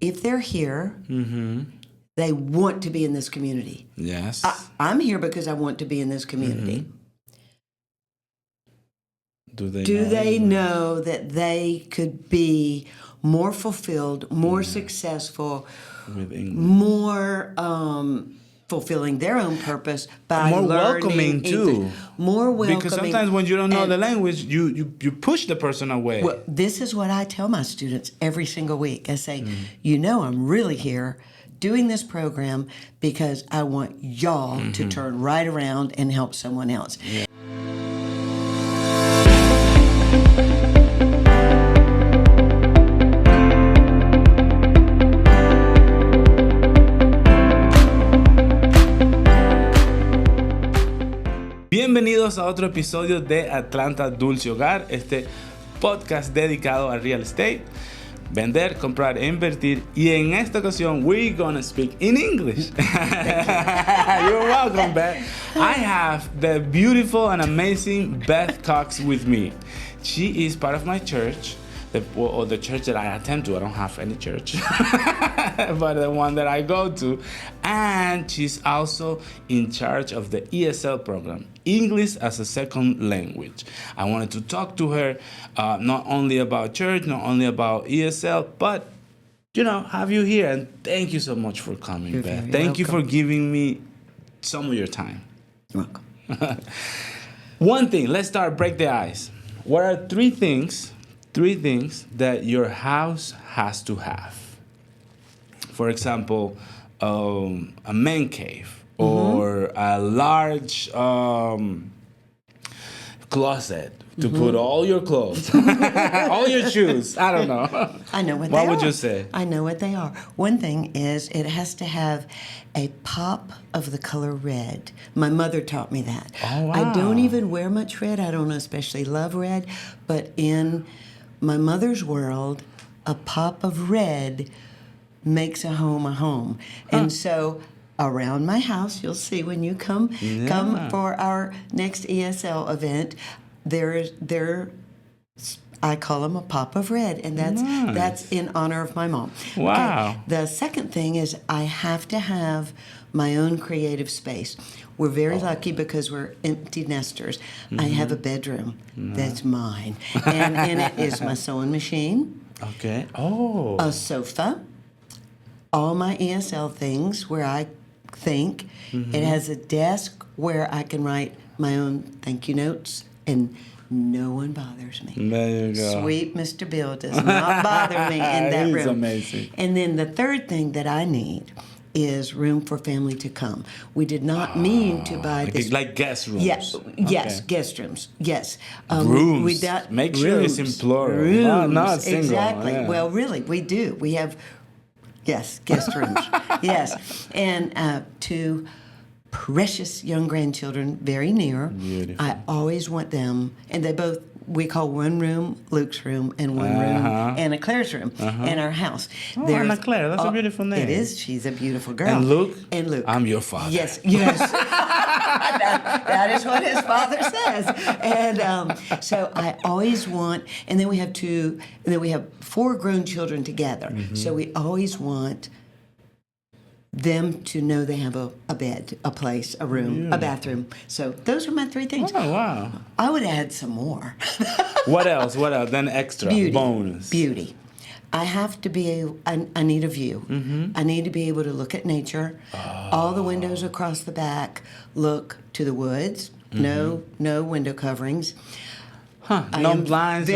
if they're here, they want to be in this community. Yes. I'm here because I want to be in this community. Do they know that they could be more fulfilled, more successful, with English, more fulfilling their own purpose by more learning welcoming too? English. More welcoming. Because sometimes when you don't know the language, you push the person away. Well, this is what I tell my students every single week. I say, I'm really here doing this program because I want y'all to turn right around and help someone else. Yeah. Bienvenidos a otro episodio de Atlanta Dulce Hogar, este podcast dedicado a real estate, vender, comprar e invertir. Y en esta ocasión, we're gonna speak in English. You're welcome, Beth. I have the beautiful and amazing Beth Cox with me. She is part of my church, the church that I attend to. I don't have any church, but the one that I go to. And she's also in charge of the ESL program, English as a Second Language. I wanted to talk to her not only about church, not only about ESL, but, have you here. And thank you so much for coming, You're Beth. very Thank you for welcome. giving me some of your time. You're welcome. One thing, let's break the ice. What are three things that your house has to have? For example, a man cave or a large closet to put all your clothes, all your shoes. I don't know. I know what they are. What would you say? I know what they are. One thing is it has to have a pop of the color red. My mother taught me that. Oh, wow. I don't even wear much red. I don't especially love red. But in my mother's world, a pop of red makes a home. And so around my house, you'll see when you come for our next ESL event, I call them a pop of red, and that's in honor of my mom. Wow. Okay. The second thing is I have to have my own creative space. We're very lucky because we're empty nesters. I have a bedroom that's mine, and in it is my sewing machine. Okay. Oh. A sofa, all my ESL things where I think. It has a desk where I can write my own thank you notes, and no one bothers me. There you go. Sweet Mr. Bill does not bother me in that room. He's amazing. And then the third thing that I need is room for family to come. We did not mean to buy this. Like guest rooms. Yes, guest rooms. Yes. Rooms. Make sure it's in plural. Rooms. Not single. Exactly. Yeah. Well, really, we do. We have, guest rooms. Yes. And two precious young grandchildren, very near. Beautiful. I always want them, and we call one room Luke's room and one room Anna Claire's room in our house. Oh, Anna Claire, that's a beautiful name. It is. She's a beautiful girl. And Luke? And Luke. I'm your father. Yes. that is what his father says. And so I always want, and then we have 4 grown children together. So we always want them to know they have a bed, a place, a room, a bathroom. So those are my 3 things. Oh, wow. I would add some more. What else? Then extra, Beauty. bonus. Beauty. I have to I need a view. I need to be able to look at nature. All the windows across the back look to the woods. No window coverings. No blinds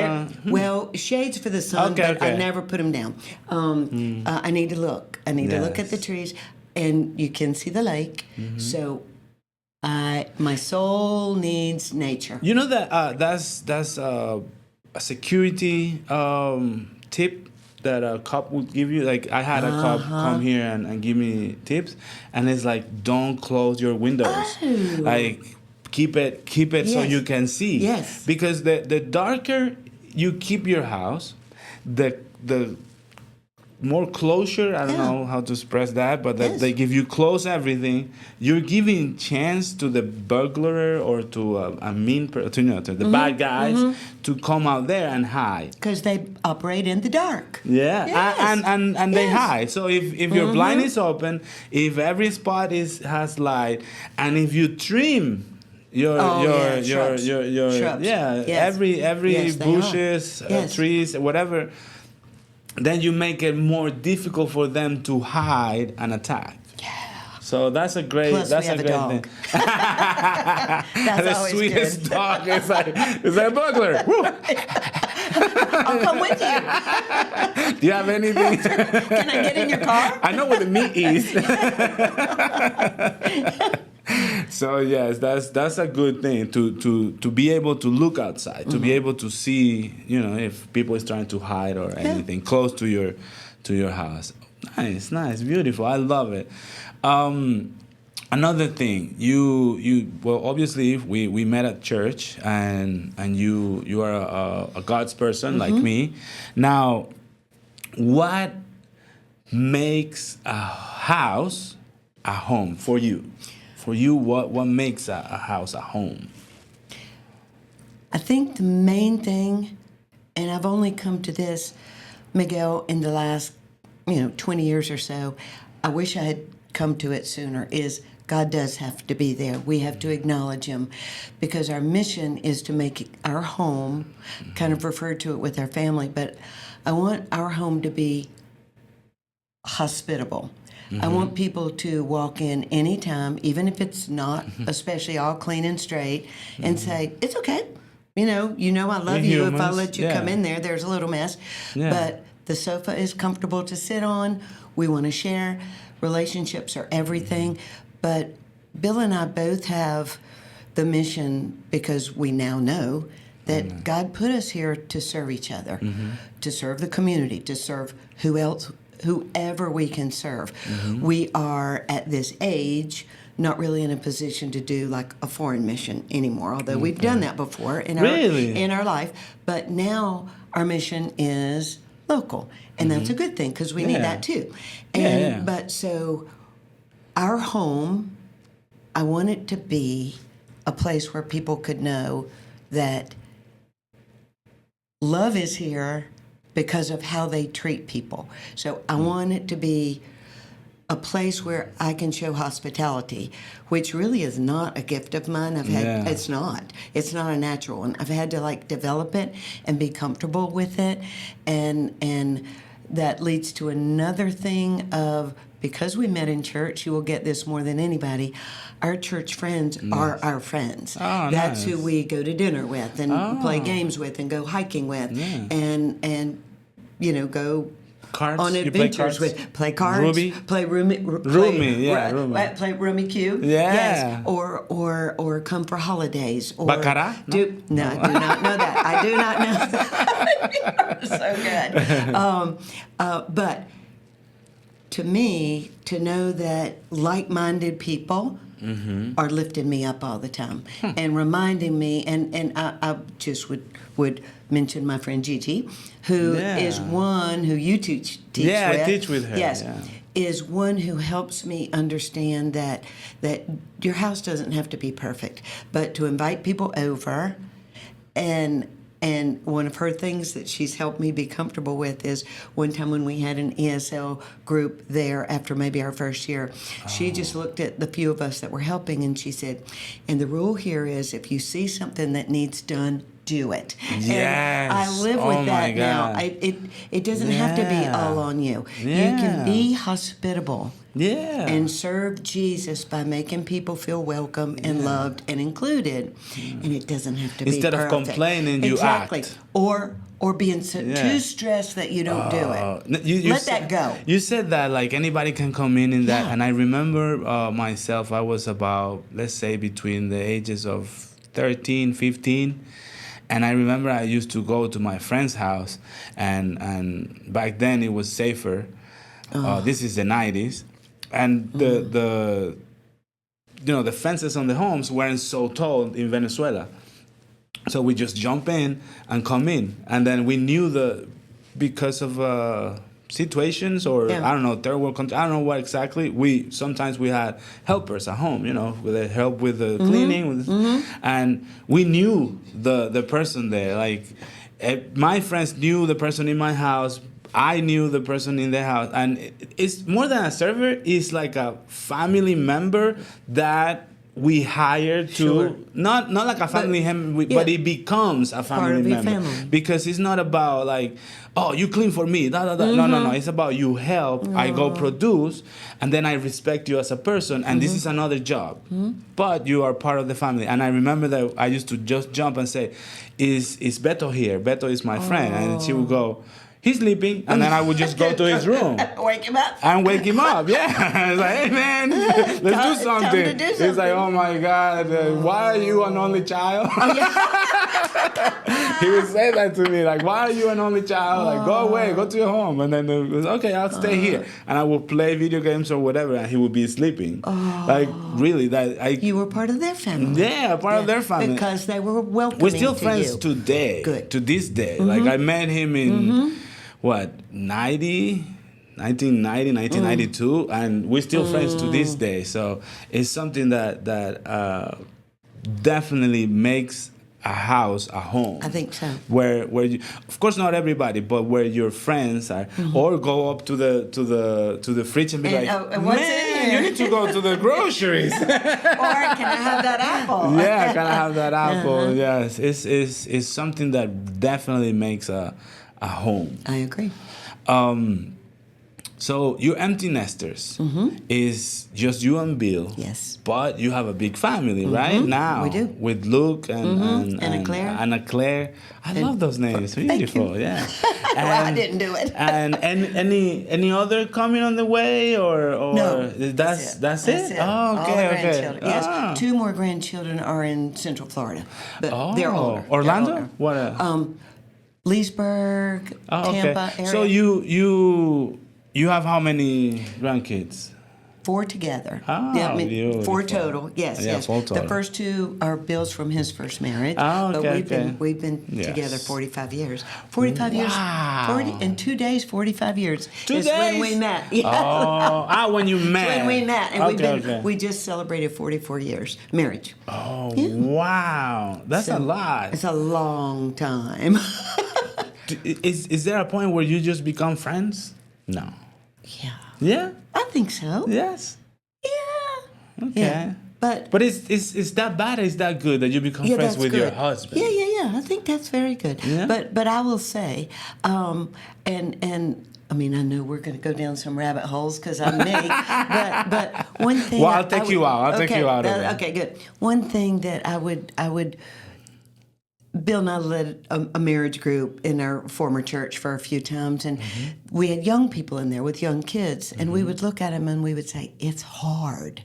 Well, shades for the sun, Okay, but I okay. never put them down. I need to look. I need to look at the trees, and you can see the lake. So my soul needs nature. You know that that's a security tip that a cop would give you. Like I had a cop come here and give me tips, and it's like, don't close your windows. Oh. Like keep it so Yes. you can see. Yes. Because the darker you keep your house, the more closure. I don't know how to express that, but that they give you close everything. You're giving chance to the burglar or to to the bad guys to come out there and hide. Because they operate in the dark. Yeah, Yes. and they hide. So if your blind is open, if every spot has light, and if you trim your shrubs. Yes. every Yes, they bushes, are. Yes. trees, whatever, then you make it more difficult for them to hide and attack. Yeah. So that's a great Plus, that's we have a a great dog. thing. That's The always sweetest good. dog is like a burglar. Woo. I'll come with you. Do you have anything? Can I get in your car? I know what the meat is. So yes, that's a good thing to be able to look outside, to be able to see, if people is trying to hide or anything close to your house. Nice, beautiful. I love it. Another thing, you well, obviously we met at church, and you are a God's person like me. Now, what makes a house a home for you? For you, what makes a house a home? I think the main thing, and I've only come to this, Miguel, in the last 20 years or so, I wish I had come to it sooner, is God does have to be there. We have to acknowledge Him, because our mission is to make our home, kind of referred to it with our family, but I want our home to be hospitable. I want people to walk in anytime, even if it's not, especially all clean and straight, and say, it's okay. I love We're you. If I humans. let you come in there's a little mess. Yeah. But the sofa is comfortable to sit on. We want to share. Relationships are everything. But Bill and I both have the mission, because we now know that God put us here to serve each other, to serve the community, to serve whoever we can serve. We are at this age not really in a position to do like a foreign mission anymore, although we've done that before in our life. But now our mission is local, and that's a good thing, because we need that too. And but so our home, I want it to be a place where people could know that love is here because of how they treat people. So I want it to be a place where I can show hospitality, which really is not a gift of mine. It's not a natural one. I've had to develop it and be comfortable with it, and that leads to another thing of, because we met in church, you will get this more than anybody, our church friends are our friends. Oh, that's nice. who we go to dinner with and play games with and go hiking with and go Cards? on You adventures play cards? with, play cards, Roomie? play roomie, Roomie. play roomie Q, Yeah. yes, or come for holidays, or Baccarat? I do not know that. I do not know that. So good. But to me, to know that like-minded people are lifting me up all the time and reminding me, and I just would mention my friend Gigi, who is one who you teach with. I teach with her. Yes, yeah. is one who helps me understand that your house doesn't have to be perfect, but to invite people over. And one of her things that she's helped me be comfortable with is one time when we had an ESL group there after maybe our first year, she just looked at the few of us that were helping, and she said, and the rule here is if you see something that needs done, do it. Yes. And I live with that now. It doesn't have to be all on you. You can be hospitable. Yeah. And serve Jesus by making people feel welcome and loved and included. And it doesn't have to be Instead of perfect. complaining, you act. Or being too stressed that you don't do it. Let that go. You said that anybody can come in that. And I remember myself, I was about, let's say, between the ages of 13, 15. And I remember I used to go to my friend's house, and back then it was safer. This is the 90s. And the fences on the homes weren't so tall in Venezuela. So we just jump in and come in. And then we knew because of situations or I don't know, third world country, I don't know what exactly. Sometimes we had helpers at home, they help with the cleaning, and we knew the person there. Like my friends knew the person in my house. I knew the person in the house, and it's more than a server. It's like a family member that we hired to not like a family member, but it becomes a family member because it's not about like, oh, you clean for me, no, it's about you help, I go produce, and then I respect you as a person, and this is another job, but you are part of the family. And I remember that I used to just jump and say, is Beto here? Beto is my friend, and she would go, he's sleeping, and then I would just go to his room. Wake him up. And wake him up, yeah. It's like, hey, man, let's do something. It's like, oh, my God, why are you an only child? He would say that to me, like, why are you an only child? Like, go away, go to your home. And then it was, okay, I'll stay here. And I would play video games or whatever, and he would be sleeping. Like, really, you were part of their family. Yeah, part of their family. Because they were welcoming We're still friends today. Good. To this day. Like, I met him in... 1990, 1992, and we're still friends to this day. So it's something that definitely makes a house a home. I think so. Where you, of course, not everybody, but where your friends are, or go up to the fridge and be like, what's man, in here? you need to go to the groceries. Or can I have that apple? Yeah, can I have that apple? Yes, it's something that definitely makes a home. I agree. So you're empty nesters. Is just you and Bill. Yes. But you have a big family, right? Now. We do. With Luke and Claire. Anna Claire. I love those names. Beautiful, yeah. Well, I didn't do it. and any other coming on the way or no, that's it? Oh, All okay, the okay. grandchildren. Yes, 2 more grandchildren are in Central Florida, but they're older. Orlando? They're older. What? Leesburg, Tampa area. So you have how many grandkids? 4 together. Oh, yeah, 4 total. Yes, yeah, yes. 4 total. The first 2 are Bill's from his first marriage. Oh, okay, but we've been together 45 years. 45 years. Wow. 40 in 2 days. 45 years. 2 is days? when we met. Yeah. When you met. When we met, and Okay. we just celebrated 44 years marriage. Oh, wow, that's a lot. It's a long time. Is there a point where you just become friends? No. Yeah. Yeah. I think so. Yes. Yeah. Okay. Yeah. But is that bad or is that good that you become friends with your husband? Yeah. I think that's very good. Yeah. But I will say, and I mean, I know we're going to go down some rabbit holes because I'm me. but one thing. Well, I'll take you out. I'll take you out of it. Okay, good. One thing that I would. Bill and I led a marriage group in our former church for a few times, and we had young people in there with young kids, and we would look at them and we would say, it's hard.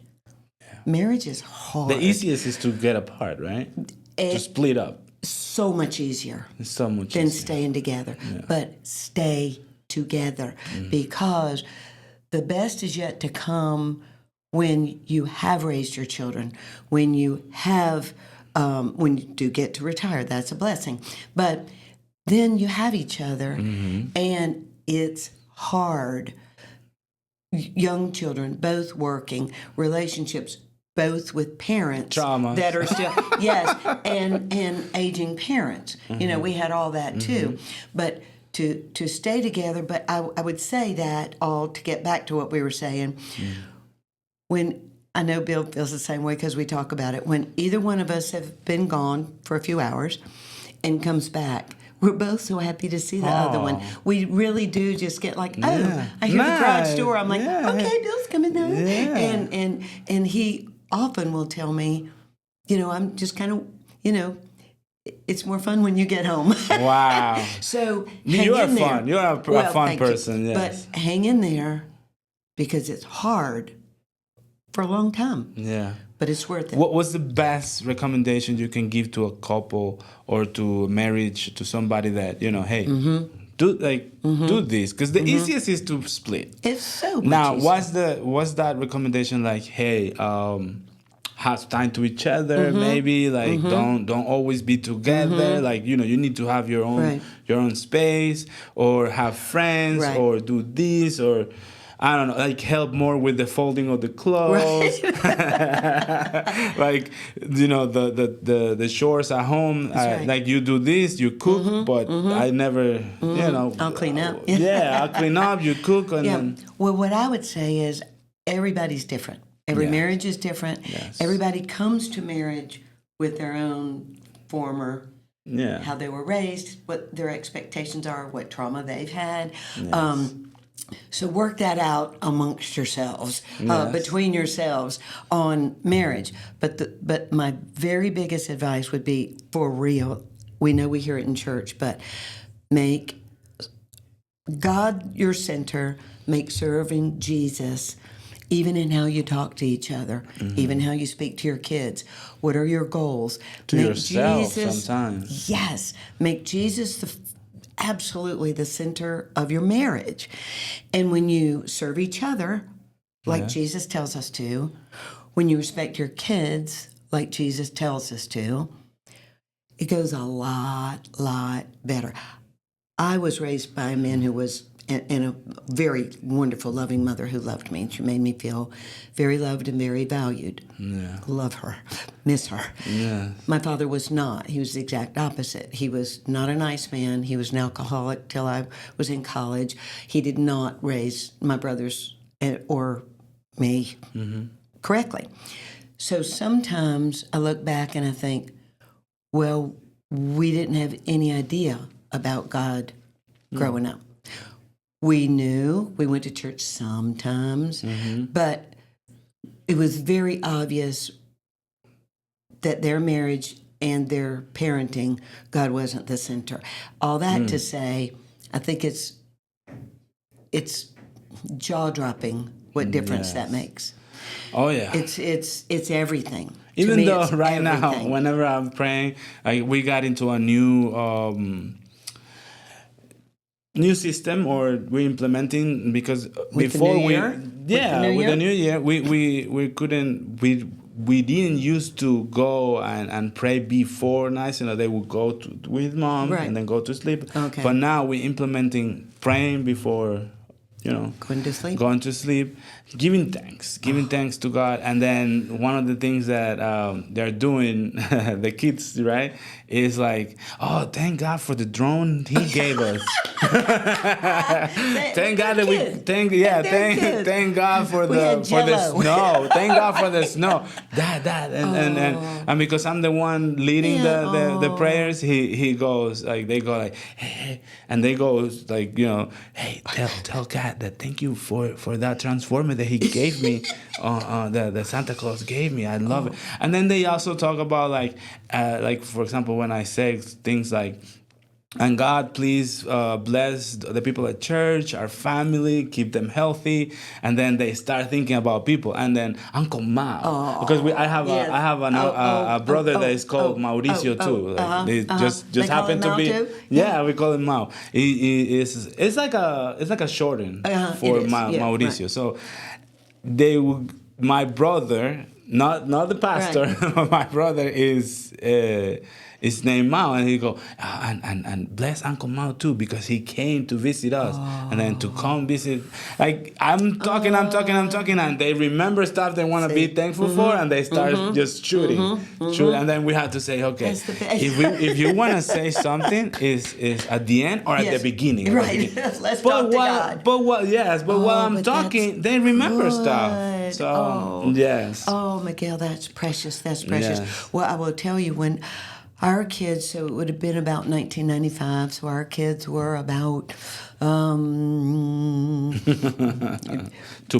Yeah. Marriage is hard. The easiest is to get apart, right? To split up. So much easier. It's so much than easier. Staying together. Yeah. But stay together because the best is yet to come when you have raised your children, when you have... when you do get to retire, that's a blessing. But then you have each other, and it's hard. Young children, both working, relationships, both with parents Traumas. that are still and aging parents. You know, we had all that too. But to stay together. But I would say that all to get back to what we were saying. When I know Bill feels the same way because we talk about it. When either one of us have been gone for a few hours and comes back, we're both so happy to see the other one. We really do just get like, I hear the garage door. I'm like, okay, Bill's coming down. Yeah. And he often will tell me, I'm just kind of, it's more fun when you get home. Wow. So you are hang in fun. there. You're a fun person. Yes. But hang in there because it's hard for a long time. Yeah. But it's worth it. What was the best recommendation you can give to a couple or to a marriage, to somebody that, hey, do this? Because the easiest is to split. It's so much Now, easier. what's that recommendation like, hey, have time to each other, maybe like don't always be together. Like, you know, you need to have your own space, or have friends, or do this, or I don't know, like help more with the folding of the clothes. Like, you know, the chores at home. Like, you do this, you cook, but I never, you know. I'll clean up. I'll clean up, you cook. And then, well, what I would say is everybody's different. Every marriage is different. Yes. Everybody comes to marriage with their own former, how they were raised, what their expectations are, what trauma they've had. Yes. So work that out amongst yourselves, between yourselves on marriage. But my very biggest advice would be, for real, we know we hear it in church, but make God your center, make serving Jesus, even in how you talk to each other, even how you speak to your kids. What are your goals? To yourself sometimes. Yes. Make Jesus absolutely the center of your marriage. And when you serve each other, like Jesus tells us to, when you respect your kids, like Jesus tells us to, it goes a lot better. I was raised by a man who was and a very wonderful, loving mother who loved me. She made me feel very loved and very valued. Yeah. Love her. Miss her. Yeah. My father was not. He was the exact opposite. He was not a nice man. He was an alcoholic till I was in college. He did not raise my brothers or me correctly. So sometimes I look back and I think, well, we didn't have any idea about God growing up. We knew, we went to church sometimes, but it was very obvious that their marriage and their parenting, God wasn't the center. All that to say, I think it's jaw-dropping what difference that makes. Oh, yeah. It's everything. Even me, though right everything. now, whenever I'm praying, like, we got into a new system, or we're implementing, because With before the new year, we couldn't, we didn't used to go and pray before night. You know, they would go with mom and then go to sleep. Okay. But now we're implementing praying before, you know, going to sleep, giving thanks to God. And then one of the things that they're doing, the kids, right, is like, oh, thank God for the drone He gave us. Thank God that thank God for the snow. Thank God for the snow. And because I'm the one leading the prayers, he goes like, they go like, hey, and they go like, you know, hey, tell God that thank you for that transformer that He gave me, the Santa Claus gave me. I love it. And then they also talk about like for example, when I say things like, and God, please bless the people at church, our family, keep them healthy. And then they start thinking about people. And then Uncle Mao, because I have a brother that is called Mauricio too. Just happened to be. Too? Yeah, we call him Mao. It's like a shorten for Mauricio. Right. So my brother, not the pastor, but my brother is named Mao, and he go and bless Uncle Mao too, because he came to visit us, and then to come visit. Like I'm talking, and they remember stuff they want to be thankful for, and they start just shooting, and then we have to say, okay, if you want to say something, is at the end or at the beginning, right? Let's talk to God. But while I'm talking, they remember stuff. So yes. Oh, Miguel, that's precious. That's precious. Yes. Well, I will tell you, when our kids, so it would have been about 1995, so our kids were about 2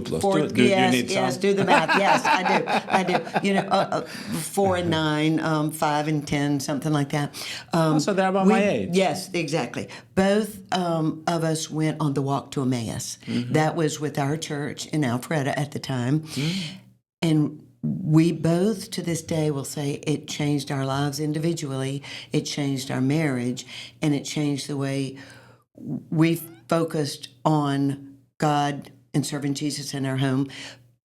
plus 2. Yes, do the math. Yes, I do. You know, 4 and 9, 5 and 10, something like that. So they're about my age. Yes, exactly. Both of us went on the walk to Emmaus. That was with our church in Alpharetta at the time. And we both, to this day, will say it changed our lives individually, it changed our marriage, and it changed the way we focused on God and serving Jesus in our home.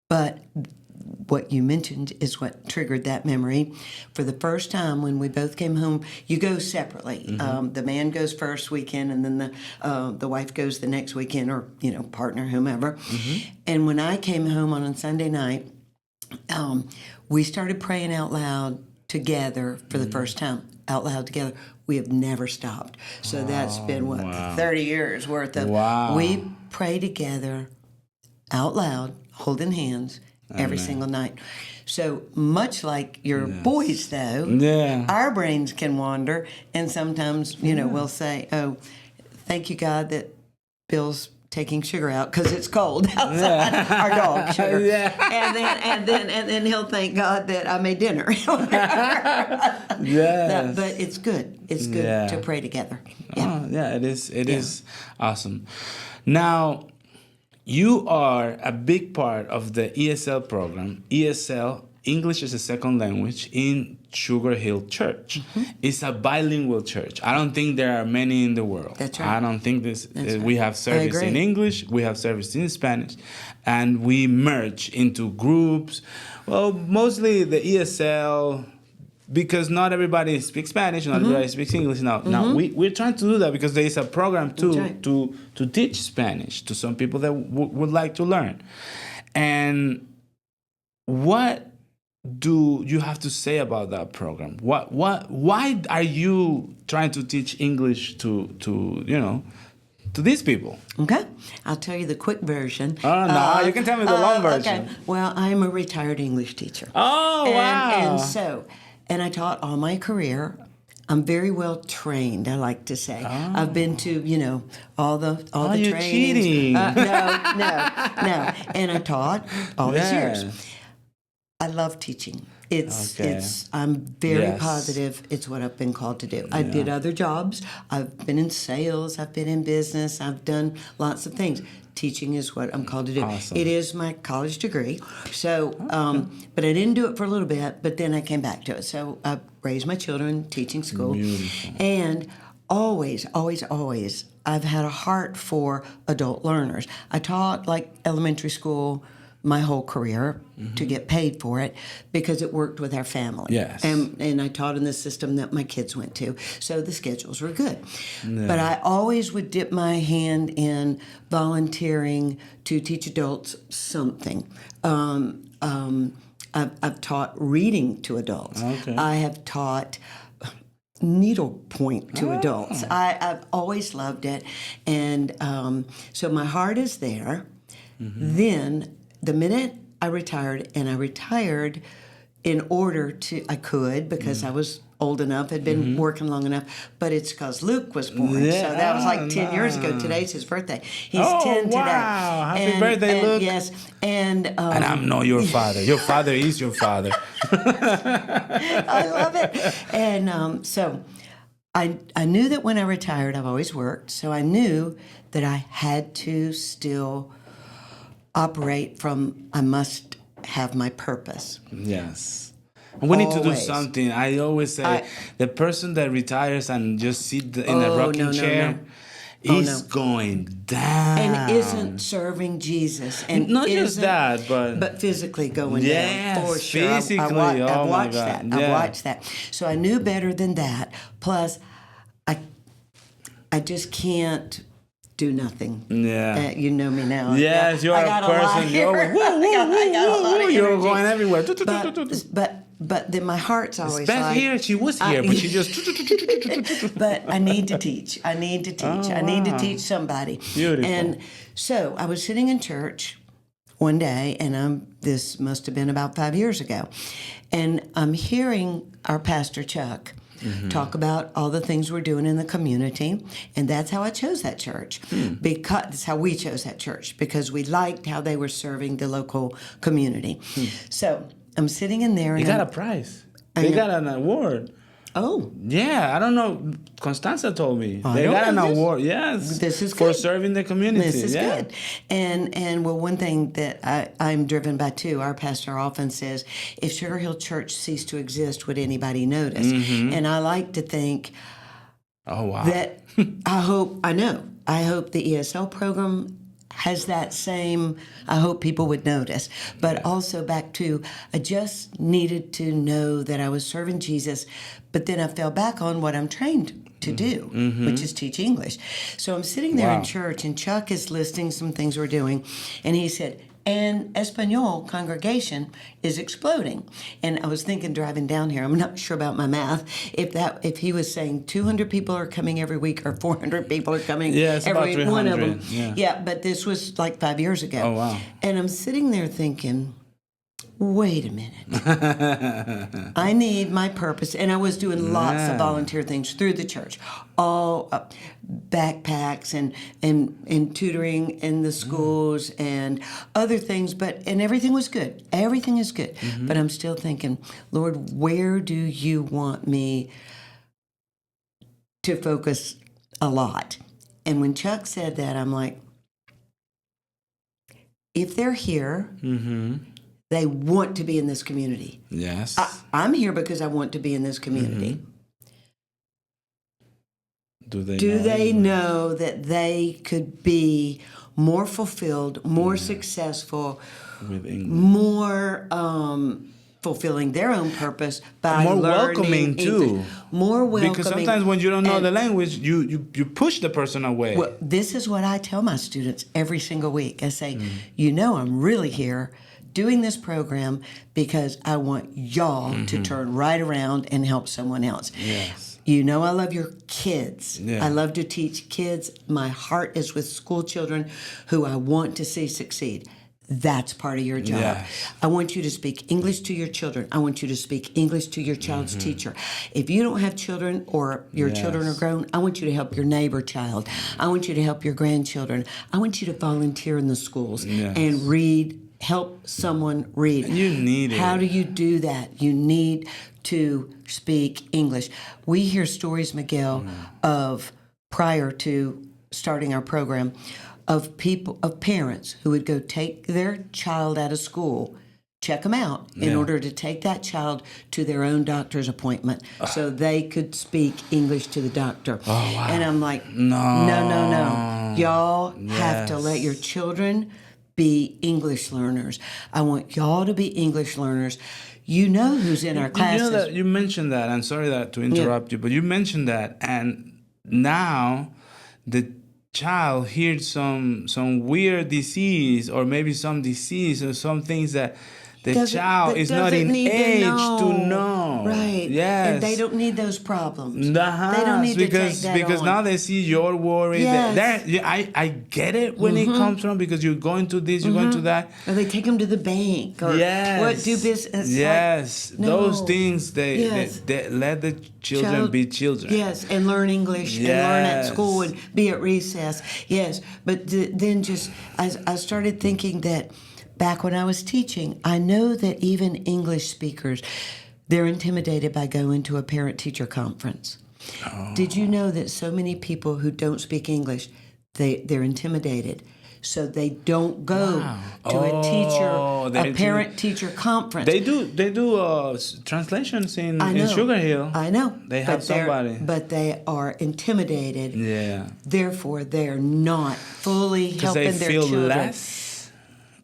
But what you mentioned is what triggered that memory. For the first time when we both came home, you go separately. The man goes first weekend, and then the wife goes the next weekend, or partner, whomever. And when I came home on a Sunday night, we started praying out loud together for the first time. Out loud together. We have never stopped. So that's been 30 years worth of. We pray together out loud, holding hands every single night. So much like your boys, though, our brains can wander, and sometimes we'll say, "Oh, thank you, God, that Bill's taking Sugar out because it's cold outside." Our dog, Sugar. And then he'll thank God that I made dinner. But it's good. It's good to pray together. It is. It is awesome. Now, you are a big part of the ESL program. ESL, English as a Second Language, in Sugar Hill Church. It's a bilingual church. I don't think there are many in the world. That's right. I don't think we have service in English, we have service in Spanish, and we merge into groups. Well, mostly the ESL, because not everybody speaks Spanish, not everybody speaks English. Now we're trying to do that because there is a program to teach Spanish to some people that would like to learn. And what do you have to say about that program? Why are you trying to teach English to these people? Okay, I'll tell you the quick version. Oh, no, you can tell me the long version. Okay, well, I'm a retired English teacher. Oh, wow. And I taught all my career. I'm very well trained, I like to say. I've been to, all the you're trainings. Cheating. No. And I taught all these years. I love teaching. I'm very positive it's what I've been called to do. I did other jobs. I've been in sales. I've been in business. I've done lots of things. Teaching is what I'm called to do. Awesome. It is my college degree. So, but I didn't do it for a little bit, but then I came back to it. So I raised my children, teaching school. Beautiful. And always, I've had a heart for adult learners. I taught like elementary school my whole career to get paid for it because it worked with our family. Yes. And I taught in the system that my kids went to, so the schedules were good. Yeah. But I always would dip my hand in volunteering to teach adults something. I've taught reading to adults. Okay. I have taught needlepoint to adults. I've always loved it. And so my heart is there. Then the minute I retired in order to, I could, because I was old enough, had been working long enough, but it's because Luke was born. Yeah. So that was like 10 years ago. Today's his birthday. He's 10 today. Wow. Happy birthday, Luke. Yes. And I'm not your father. Your father is your father. I love it. And so I knew that when I retired, I've always worked, so I knew that I had to still operate from, I must have my purpose. Yes. We need to do something. I always say the person that retires and just sit in a rocking chair is going down. And isn't serving Jesus. And not just that, but physically going down. For sure. Physically. I've watched that. Yeah. I've watched that. So I knew better than that. Plus, I just can't do nothing. Yeah. You know me now. Yes, you're a person. You're going everywhere. But then my heart's always Beth like... here, she was here, but she just... But I need to teach. I need to teach somebody. Beautiful. And so I was sitting in church one day, and this must have been about 5 years ago, and I'm hearing our pastor, Chuck, talk about all the things we're doing in the community, and that's how I chose that church. Because that's how we chose that church, because we liked how they were serving the local community. So I'm sitting in there, and you got a prize. You got an award. Oh. Yeah, I don't know. Constanza told me. They got an award. Yes. This is for good. Serving the community. This is good. And well, one thing that I'm driven by too, our pastor often says, if Sugar Hill Church ceased to exist, would anybody notice? And I like to think that I hope the ESL program has that same, I hope people would notice. But also back to, I just needed to know that I was serving Jesus, but then I fell back on what I'm trained to do, which is teach English. So I'm sitting there in church, and Chuck is listing some things we're doing, and he said, and Espanol congregation is exploding. And I was thinking driving down here, I'm not sure about my math, if he was saying 200 people are coming every week or 400 people are coming every one of them. Yeah, but this was like 5 years ago. Oh, wow. And I'm sitting there thinking, wait a minute. I need my purpose. And I was doing lots of volunteer things through the church, all backpacks and tutoring in the schools and other things. And everything was good. Everything is good. But I'm still thinking, Lord, where do you want me to focus a lot? And when Chuck said that, I'm like, if they're here, they want to be in this community. Yes. I'm here because I want to be in this community. Do they know that they could be more fulfilled, more successful, with English, more fulfilling their own purpose by more learning welcoming too? English. More welcoming. Because sometimes when you don't know the language, you push the person away. Well, this is what I tell my students every single week. I say, I'm really here doing this program because I want y'all to turn right around and help someone else. Yes. I love your kids. Yeah. I love to teach kids. My heart is with school children who I want to see succeed. That's part of your job. Yes. I want you to speak English to your children. I want you to speak English to your child's teacher. If you don't have children or your children are grown, I want you to help your neighbor child. I want you to help your grandchildren. I want you to volunteer in the schools and read. Help someone read. You need it. How do you do that? You need to speak English. We hear stories, Miguel, of prior to starting our program, of parents who would go take their child out of school, check them out in order to take that child to their own doctor's appointment so they could speak English to the doctor. Oh, wow. And I'm like, no. Y'all have to let your children be English learners. I want y'all to be English learners. You know who's in our classes. That you mentioned that. I'm sorry to interrupt you, but you mentioned that, and now the child hears some weird disease, or maybe some disease, or some things that the child is not in age to know. Right. Yes. And they don't need those problems. They don't need to take that because on. now they see your worry. Yes. I get it when it comes from, because you're going to this, you're going to that. Or they take them to the bank. Or what do business. Yes. Like, those things, they let the children be children. Yes, and learn English and learn at school and be at recess. Yes. But then I started thinking that back when I was teaching, I know that even English speakers, they're intimidated by going to a parent-teacher conference. Oh. Did you know that so many people who don't speak English, they're intimidated? So they don't go to a parent-teacher conference. They do translations in Sugar Hill. I know. They have somebody. But they are intimidated. Yeah. Therefore, they're not fully helping their children. They feel less?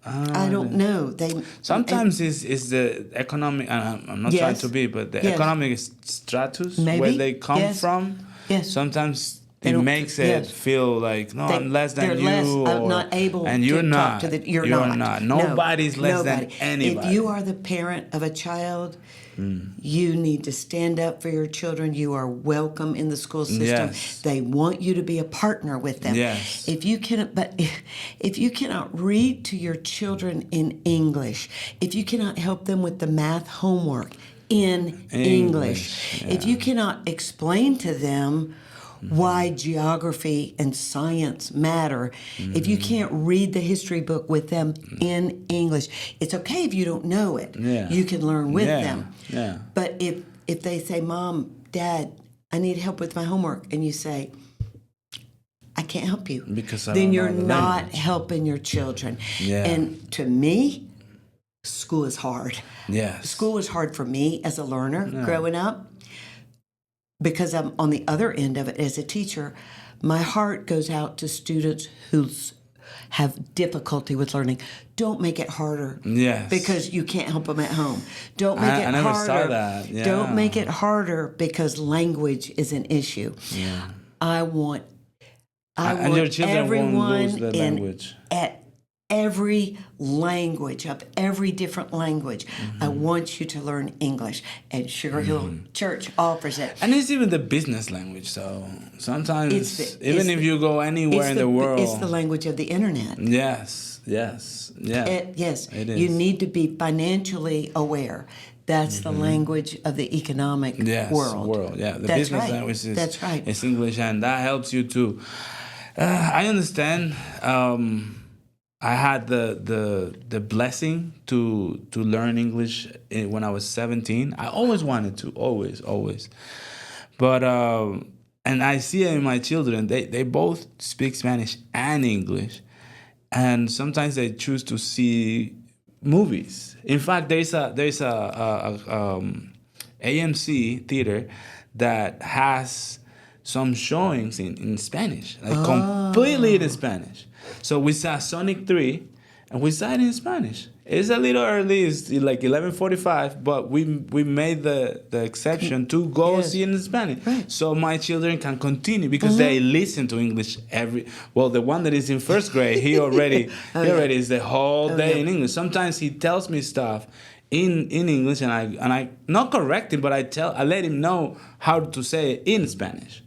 I don't know. Sometimes it's the economic. I'm not trying to be, but the economic status where they come from. Yes. Sometimes it makes it feel like I'm less than you, I'm not able and you're to not. Talk to the, you're not. Nobody's less than anybody. If you are the parent of a child, you need to stand up for your children. You are welcome in the school system. Yes. They want you to be a partner with them. Yes. If you cannot read to your children in English, if you cannot help them with the math homework in English, if you cannot explain to them why geography and science matter. If you can't read the history book with them in English, it's okay if you don't know it. You can learn with them. But if they say, Mom, Dad, I need help with my homework, and you say, I can't help you, then you're not helping your children. And to me, school is hard. School was hard for me as a learner growing up. Because I'm on the other end of it as a teacher, my heart goes out to students have difficulty with learning, don't make it harder. Yes. Because you can't help them at home. Don't make it I never harder. saw that. Yeah. Don't make it harder because language is an issue. Yeah. I want and your children everyone won't lose their language. At every language, of every different language, I want you to learn English. And Sugar Hill Church offers it. And it's even the business language. So sometimes, if you go anywhere in the world, it's the language of the internet. Yes. Yeah. Yes. It is. You need to be financially aware. That's the language of the economic world. Yeah, the That's business right. language is, That's right. It's English, and that helps you too. I understand. I had the blessing to learn English when I was 17. I always wanted to, always. But and I see it in my children. They both speak Spanish and English, and sometimes they choose to see movies. In fact, there's a AMC theater that has some showings in Spanish, like completely in Spanish. So we saw Sonic 3, and we saw it in Spanish. It's a little early, it's like 11:45, but we made the exception to go see it in Spanish. Right. So my children can continue because they listen to English the one that is in first grade, he already is the whole day in English. Sometimes he tells me stuff in English, and I not correct him, but I let him know how to say it in Spanish.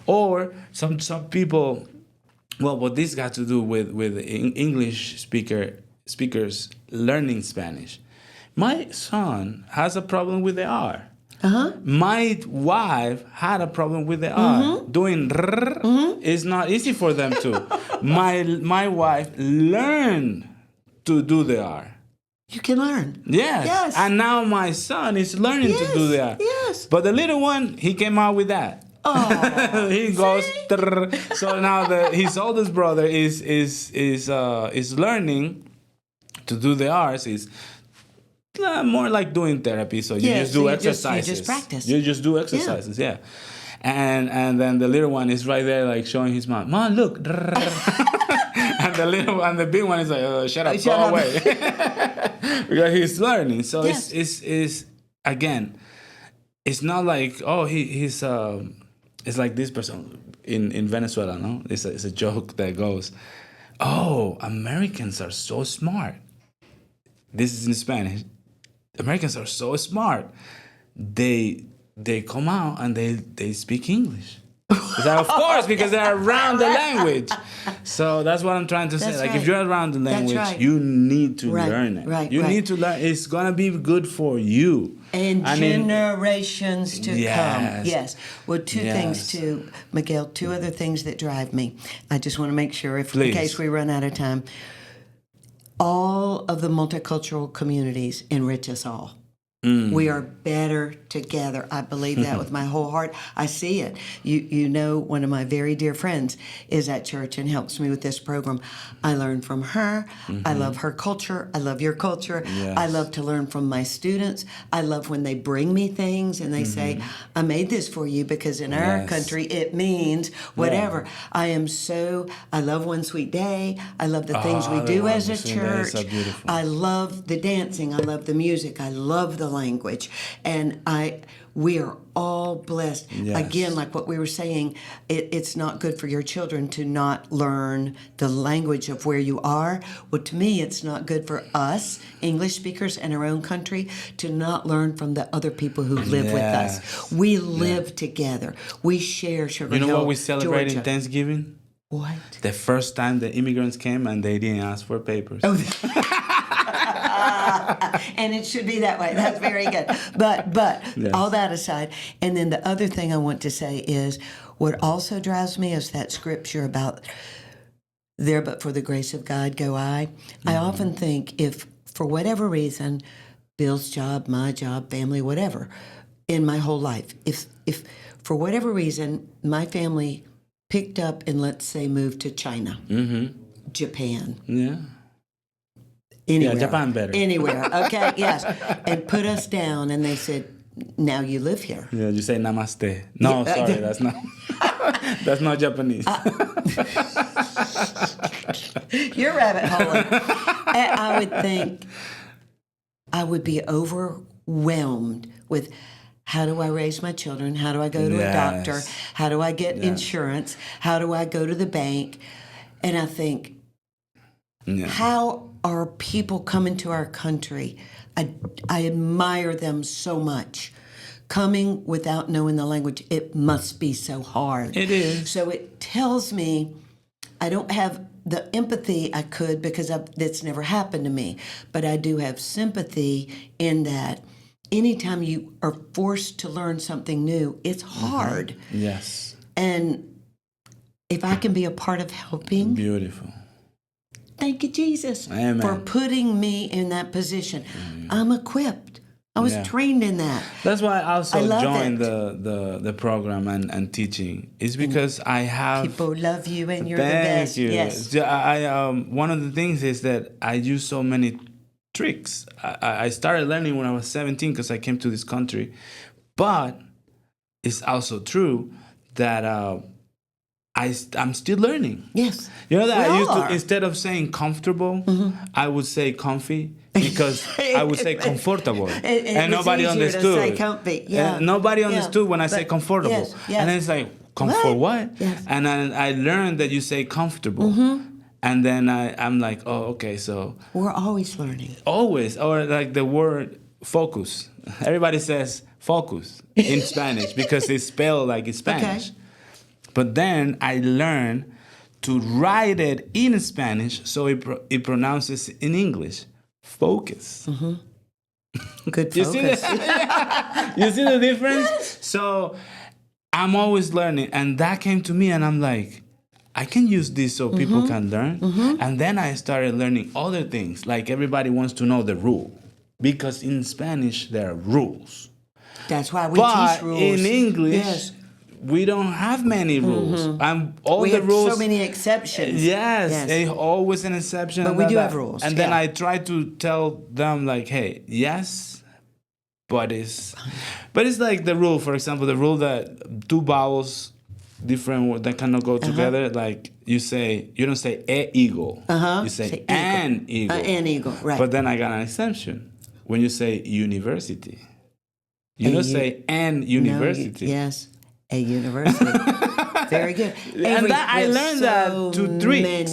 Or some people, what this got to do with English speakers learning Spanish. My son has a problem with the R. My wife had a problem with the R. Doing is not easy for them too. My wife learned to do the R. You can learn. Yes. And now my son is learning to do the R. Yes. But the little one, he came out with that. Oh, he goes. So now his oldest brother is learning to do the R's. Is more like doing therapy. So you just do exercises. You just practice. You just do exercises. Yeah. And then the little one is right there, like showing his mom. Mom, look. And the big one is like, shut up, go away. Because he's learning. So it's again, it's not like he's it's like this person in Venezuela, no? It's a joke that goes, Americans are so smart. This is in Spanish. Americans are so smart. They come out and they speak English. Of course, because they're around the language. So that's what I'm trying to say. Like, if you're around the language, you need to learn it. You need to learn. It's going to be good for you. And generations to come. Yes. Well, two things too, Miguel, two other things that drive me. I just want to make sure, in case we run out of time, all of the multicultural communities enrich us all. We are better together. I believe that with my whole heart. I see it. You know, one of my very dear friends is at church and helps me with this program. I learn from her. I love her culture. I love your culture. Yes. I love to learn from my students. I love when they bring me things and they say, I made this for you because in our country it means whatever. Yeah. I love One Sweet Day. I love the things we do as a church. So beautiful. I love the dancing. I love the music. I love the language. And we are all blessed. Yes. Again, like what we were saying, it's not good for your children to not learn the language of where you are. Well, to me, it's not good for us, English speakers in our own country, to not learn from the other people who live with us. We live together. We share Sugar Hill, You know what we celebrate Georgia. in Thanksgiving? What? The first time the immigrants came and they didn't ask for papers. And it should be that way. That's very good. But all that aside, and then the other thing I want to say is what also drives me is that scripture about there but for the grace of God go I. I often think if for whatever reason, Bill's job, my job, family, whatever, in my whole life, if for whatever reason my family picked up and let's say moved to China, Japan. Yeah. Anywhere. Yeah, Japan better. Anywhere, okay, yes. And put us down, and they said, now you live here. Yeah, you say namaste. No, sorry, that's not Japanese. You're rabbit holing. And I would think I would be overwhelmed with how do I raise my children? How do I go to a doctor? How do I get insurance? How do I go to the bank? And I think, how are people coming to our country? I admire them so much. Coming without knowing the language, it must be so hard. It is. So it tells me I don't have the empathy I could because that's never happened to me. But I do have sympathy in that anytime you are forced to learn something new, it's hard. Yes. And if I can be a part of helping. Beautiful. Thank you, Jesus, Amen. for putting me in that position. I'm equipped. I was trained in that. That's why I also joined it. the program and teaching. It's because I have people love you and you're the best. Thank you. Yes. I one of the things is that I use so many tricks. I started learning when I was 17 because I came to this country, but it's also true that I'm still learning. Yes. You know that We I used all to, are. instead of saying comfortable, I would say comfy because I would say comfortable. And nobody easier understood. To say comfy. Yeah. And nobody Yeah. understood when I say But- comfortable. yes, yes. And then it's like, for what? Yes. And then I learned that you say comfortable. And then I'm like, oh, okay, so We're always learning. always, or like the word focus. Everybody says focus in Spanish because it's spelled like it's Spanish. Okay. But then I learned to write it in Spanish so it pronounces in English. Focus. Good You see focus. that? You see the difference? So I'm always learning. And that came to me and I'm like, I can use this so people can learn. And then I started learning other things. Like everybody wants to know the rule. Because in Spanish, there are rules. That's why we But teach rules. in English, Yes. we don't have many rules. All We the have rules. so many exceptions. Yes, there's always an exception. But and we that- do have rules, And then yeah. I try to tell them like, hey, yes, but it's like the rule. For example, the rule that two vowels, different words that cannot go together. Like you don't say e eagle. You say an eagle. An eagle, right. But then I got an exception. When you say university, you don't say an university. Yes, a university. Very good. And that, I learned that to tricks.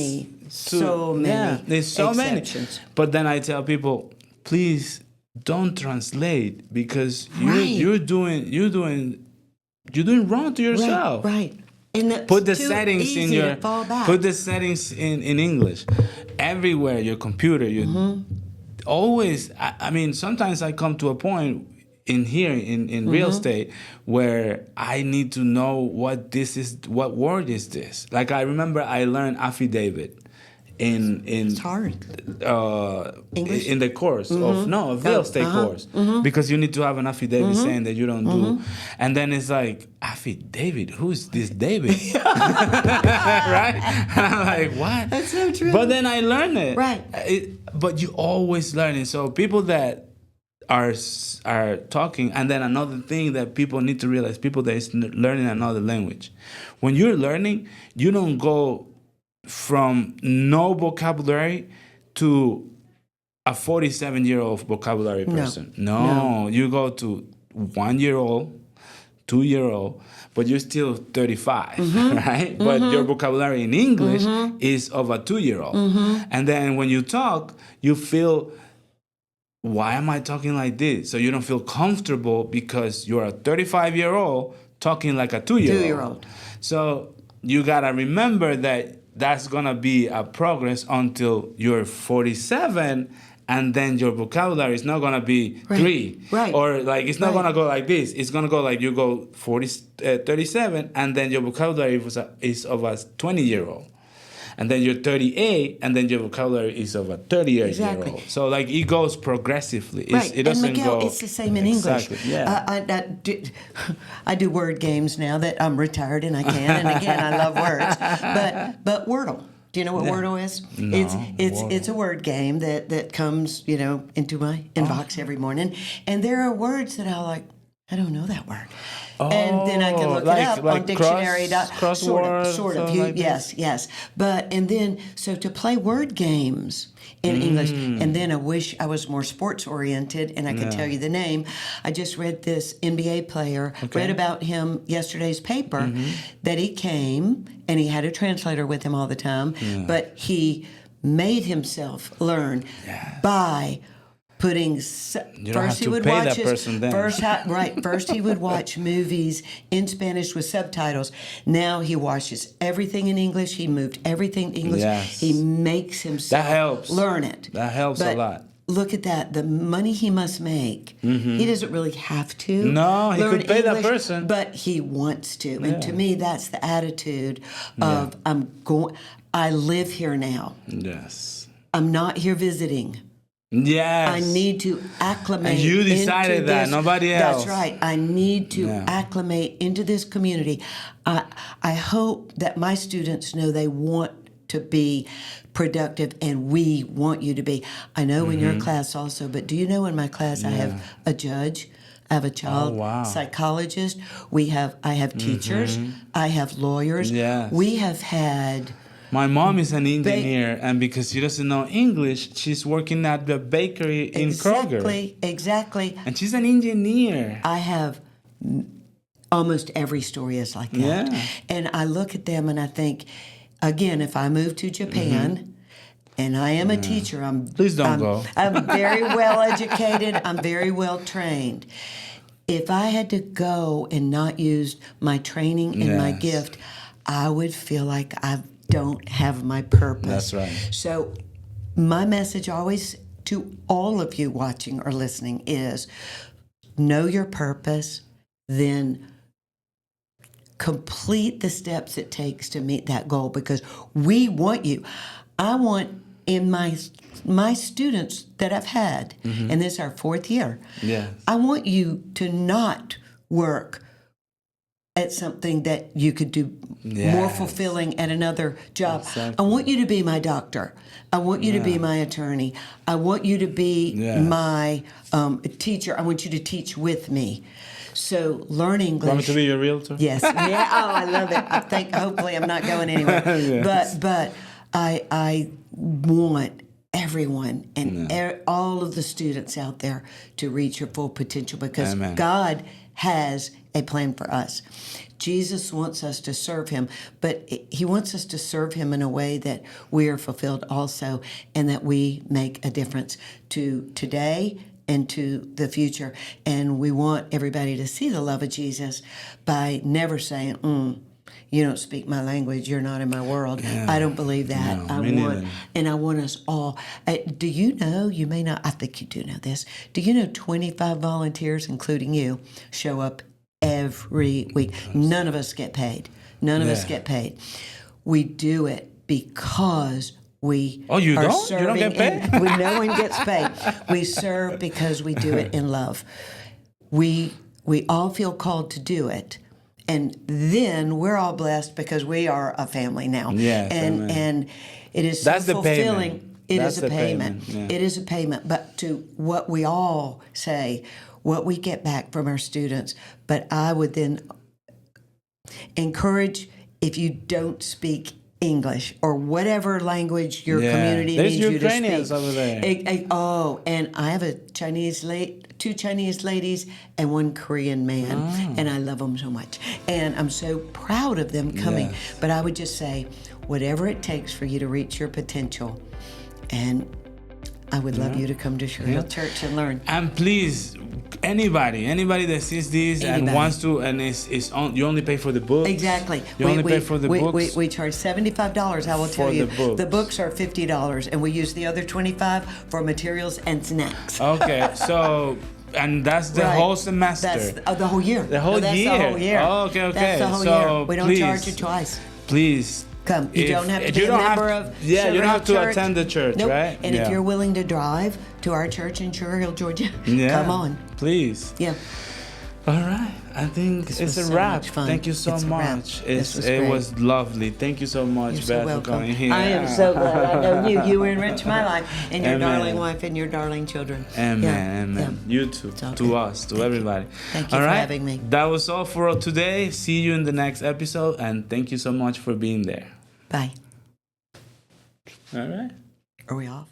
So many. Yeah, there's so exceptions. many. But then I tell people, please don't translate because Right. you're doing wrong to yourself. Right. And that's Put the too settings easy in to fall back. put the settings in English. Everywhere, your computer, always. I mean, sometimes I come to a point in real estate where I need to know what word is this. Like I remember I learned affidavit It's hard. English? in the course of real estate course because you need to have an affidavit saying that you don't do, and then it's like affidavit, who's this David? Right? And I'm like, what? That's so true. But then I learned it. Right. But you always learn it. So people that are talking, and then another thing that people need to realize, people that is learning another language, when you're learning, you don't go from no vocabulary to a 47-year-old vocabulary person. No, you go to 1-year-old, 2-year-old, but you're still 35, right? But your vocabulary in English is of a 2-year-old. And then when you talk, you feel, why am I talking like this? So you don't feel comfortable because you're a 35-year-old talking like a 2-year-old. So you got to remember that that's going to be a progress until you're 47, and then your vocabulary is not going to be 3. Right. Or like it's not going to go like this. It's going to go like you go 37, and then your vocabulary is of a 20-year-old. And then you're 38, and then your vocabulary is of a 30-year-old. Exactly. So like it goes progressively. Right. It doesn't and Miguel, go... it's the same in Exactly. English. Yeah. I do word games now that I'm retired and I can. And again, I love words. But Wordle. Do you know what Wordle is? No, It's a word game that comes, into my inbox every morning. And there are words that I like, I don't know that word. And then I can look it up on dictionary. Crossword, sort of. like Yes. And then, so to play word games in English, and then I wish I was more sports oriented and I could tell you the name. I just read this NBA player, read about him yesterday's paper, that he came and he had a translator with him all the time, but he made himself learn by putting first he would watch first he would watch movies in Spanish with subtitles. Now he watches everything in English. He moved everything to English. He makes himself learn it. That helps a lot. Look at that. The money he must make. He doesn't really have to. No, he could pay English, that person. But he wants to. And to me, that's the attitude of I live here now. Yes. I'm not here visiting. Yes. I need to acclimate. And you decided into that, this. nobody else. That's right. I need to acclimate into this community. I hope that my students know they want to be productive, and we want you to be. I know in your class also, but do you know in my class I have a judge, I have a child psychologist, I have teachers, I have lawyers. Yes. We have had... My mom is an engineer, and because she doesn't know English, she's working at the bakery in Kroger. Exactly. And she's an engineer. I have almost every story is like that. Yeah. And I look at them and I think, again, if I move to Japan, and I am a teacher, Please don't go. I'm very well educated, I'm very well trained. If I had to go and not use my training and my gift, I would feel like I don't have my purpose. That's right. So my message always to all of you watching or listening is know your purpose, then complete the steps it takes to meet that goal, because we want you. I want in my students that I've had, and this is our 4th year, I want you to not work at something that you could do more fulfilling at another job. Exactly. I want you to be my doctor. I want you to be my attorney. I want you to be my teacher. I want you to teach with me. So learn English. Want me to be your realtor? Yes. Oh, I love it. I think hopefully I'm not going anywhere. But I want everyone and all of the students out there to reach your full potential, because God has a plan for us. Jesus wants us to serve him, but he wants us to serve him in a way that we are fulfilled also, and that we make a difference to today and to the future. And we want everybody to see the love of Jesus by never saying, you don't speak my language, you're not in my world. I don't believe that. No, I want us all. Do you know, you may not, I think you do know this, do you know 25 volunteers, including you, show up every week? None of us get paid. None of us get paid. We do it because we are serving. You don't get paid? No one gets paid. We serve because we do it in love. We all feel called to do it. And then we're all blessed because we are a family now. Yes, and it is so fulfilling. It is a payment. It is a payment. But to what we all say, what we get back from our students. But I would then encourage, if you don't speak English or whatever language your community needs you to speak. There's Ukrainians over there. And I have two Chinese ladies and one Korean man, and I love them so much. And I'm so proud of them coming. Yes. But I would just say, whatever it takes for you to reach your potential, and I would love you to come to Sugar Hill Church and learn. And please, anybody that sees this and wants to, and is on, you only pay for the books. Exactly. You only pay for the books. We charge $75. I will tell you, the books are $50, and we use the other $25 for materials and snacks. Okay, so. And that's the whole semester. That's the whole year. The whole year. That's the whole year. Oh, okay. That's the whole year. We don't charge you twice. Please. Come. You don't have to be a member of Sugar you don't have to Church. Attend the church, right? And if you're willing to drive to our church in Sugar Hill, Georgia, come on. Please. Yeah. All right. I think This it's was a so wrap. much fun. Thank you so It's a wrap. much. This was It great. was lovely. Thank you so much, You're so Beth, for welcome. coming here. I am so glad I know you. You enriched my life and your Amen. darling wife and your darling children. Amen, Yeah, amen. yeah. You too, It's all to good. us, to everybody. Thank you All for right? having me. That was all for today. See you in the next episode, and thank you so much for being there. Bye. All right. Are we off?